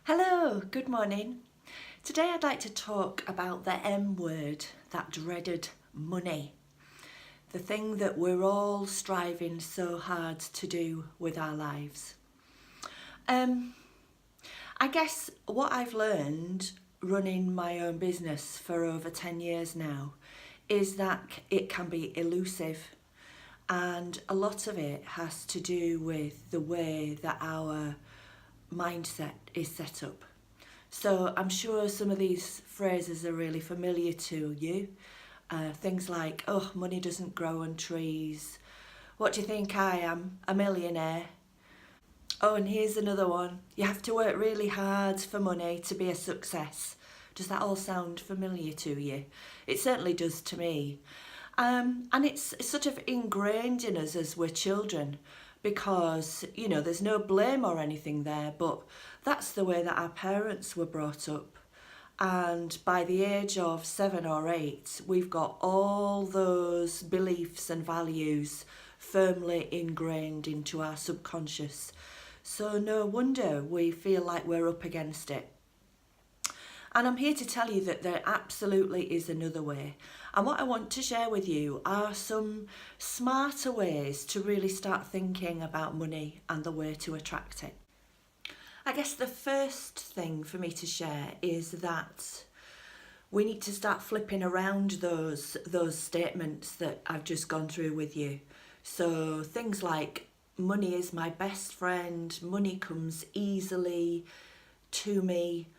Hello, good morning. Today I'd like to talk about the M word, that dreaded money. The thing that we're all striving so hard to do with our lives. I guess what I've learned running my own business for over 10 years now is that it can be elusive, and a lot of it has to do with the way that our mindset is set up. So I'm sure some of these phrases are really familiar to you. Things like, oh, money doesn't grow on trees. What do you think I am? A millionaire. Oh, and here's another one. You have to work really hard for money to be a success. Does that all sound familiar to you? It certainly does to me. And it's sort of ingrained in us as we're children because, there's no blame or anything there, but that's the way that our parents were brought up. And by the age of 7 or 8, we've got all those beliefs and values firmly ingrained into our subconscious. So no wonder we feel like we're up against it. And I'm here to tell you that there absolutely is another way. And what I want to share with you are some smarter ways to really start thinking about money and the way to attract it. I guess the first thing for me to share is that we need to start flipping around those statements that I've just gone through with you. So things like money is my best friend, money comes easily to me,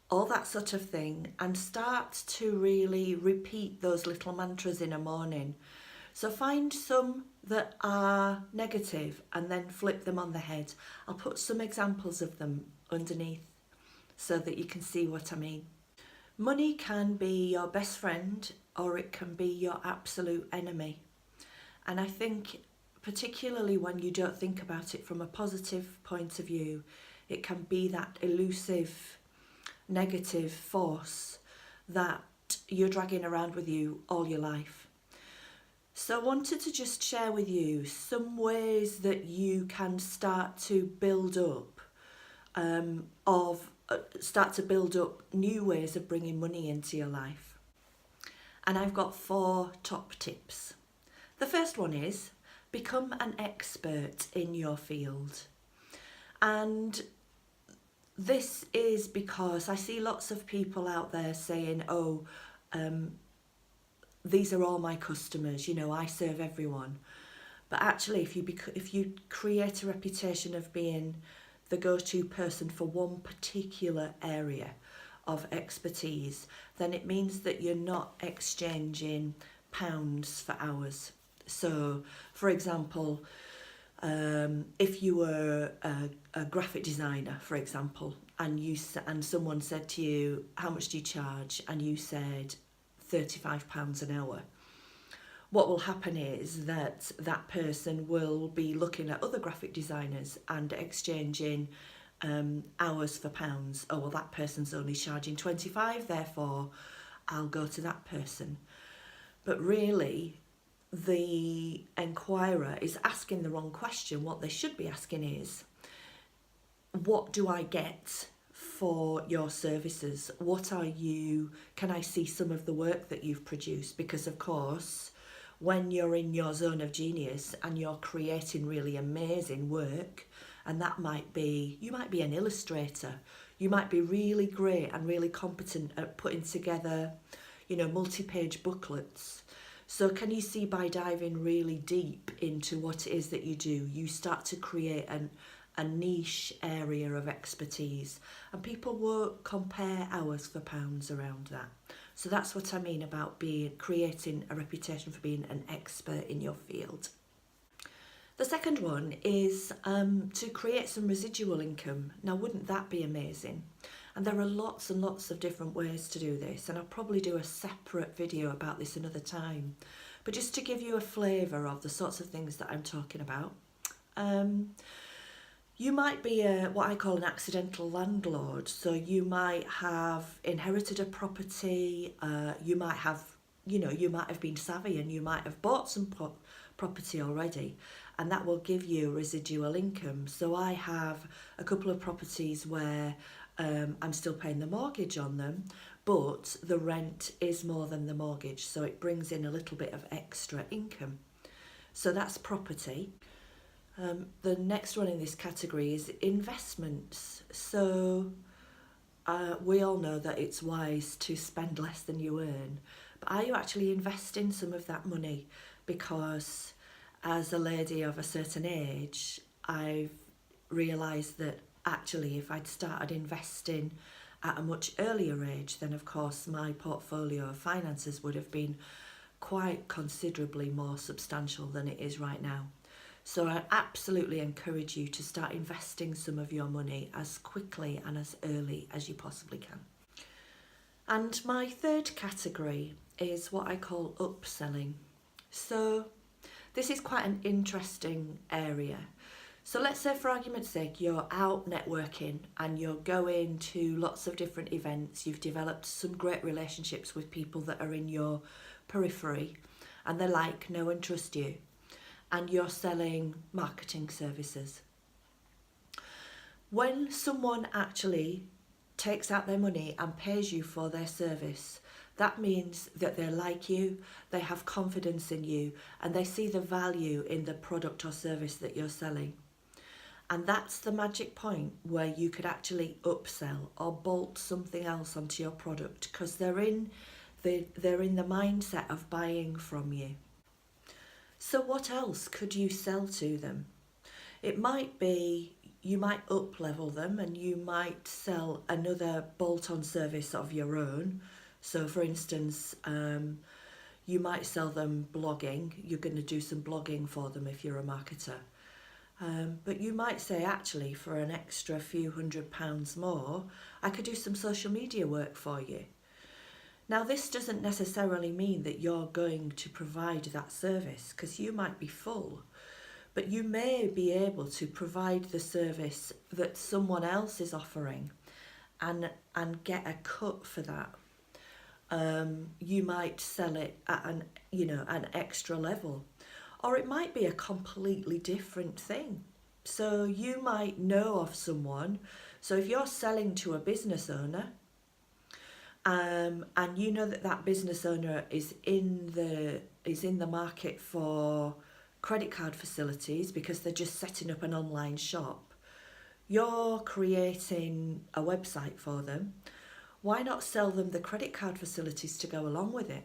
all that sort of thing, and start to really repeat those little mantras in a morning. So find some that are negative and then flip them on the head. I'll put some examples of them underneath so that you can see what I mean. Money can be your best friend or it can be your absolute enemy. And I think particularly when you don't think about it from a positive point of view, it can be that elusive negative force that you're dragging around with you all your life. So I wanted to just share with you some ways that you can start to build up new ways of bringing money into your life. And I've got 4 top tips. The first one is become an expert in your field. And this is because I see lots of people out there saying, these are all my customers, I serve everyone. But actually, if you create a reputation of being the go-to person for one particular area of expertise, then it means that you're not exchanging pounds for hours. So, for example, if you were a graphic designer, for example, and someone said to you, how much do you charge? And you said £35 an hour. What will happen is that person will be looking at other graphic designers and exchanging hours for pounds. Oh, well, that person's only charging 25, therefore I'll go to that person. But really, the enquirer is asking the wrong question. What they should be asking is, what do I get for your services? Can I see some of the work that you've produced? Because of course, when you're in your zone of genius and you're creating really amazing work, and you might be an illustrator, you might be really great and really competent at putting together, multi-page booklets. So can you see, by diving really deep into what it is that you do, you start to create a niche area of expertise, and people won't compare hours for pounds around that. So that's what I mean about creating a reputation for being an expert in your field. The second one is to create some residual income. Now, wouldn't that be amazing? And there are lots and lots of different ways to do this, and I'll probably do a separate video about this another time. But just to give you a flavour of the sorts of things that I'm talking about, you might be what I call an accidental landlord. So you might have inherited a property, you might have been savvy and you might have bought some property already, and that will give you residual income. So I have a couple of properties where I'm still paying the mortgage on them, but the rent is more than the mortgage, so it brings in a little bit of extra income. So that's property. The next one in this category is investments. So we all know that it's wise to spend less than you earn, but are you actually investing some of that money? Because as a lady of a certain age, I've realised that actually if I'd started investing at a much earlier age, then of course my portfolio of finances would have been quite considerably more substantial than it is right now. So I absolutely encourage you to start investing some of your money as quickly and as early as you possibly can. And my third category is what I call upselling. So this is quite an interesting area. So let's say, for argument's sake, you're out networking and you're going to lots of different events. You've developed some great relationships with people that are in your periphery and they like, know and trust you. And you're selling marketing services. When someone actually takes out their money and pays you for their service, that means that they like you, they have confidence in you, and they see the value in the product or service that you're selling. And that's the magic point where you could actually upsell or bolt something else onto your product, because they're in the mindset of buying from you. So what else could you sell to them? It might be you might up-level them and you might sell another bolt-on service of your own. So for instance, you might sell them blogging. You're going to do some blogging for them if you're a marketer. But you might say, actually, for an extra few £100 more, I could do some social media work for you. Now, this doesn't necessarily mean that you're going to provide that service, because you might be full, but you may be able to provide the service that someone else is offering and get a cut for that. You might sell it at an extra level, or it might be a completely different thing. So you might know of someone. So if you're selling to a business owner, and you know that business owner is in the market for credit card facilities because they're just setting up an online shop, you're creating a website for them. Why not sell them the credit card facilities to go along with it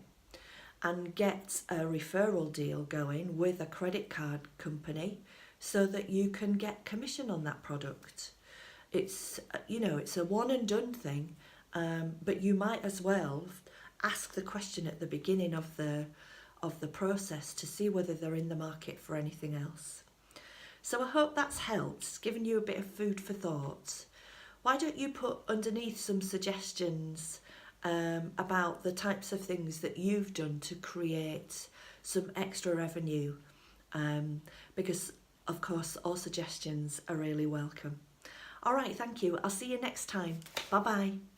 and get a referral deal going with a credit card company so that you can get commission on that product? It's a one and done thing. But you might as well ask the question at the beginning of the process to see whether they're in the market for anything else. So I hope that's helped, given you a bit of food for thought. Why don't you put underneath some suggestions about the types of things that you've done to create some extra revenue, because of course all suggestions are really welcome. All right, thank you. I'll see you next time. Bye-bye.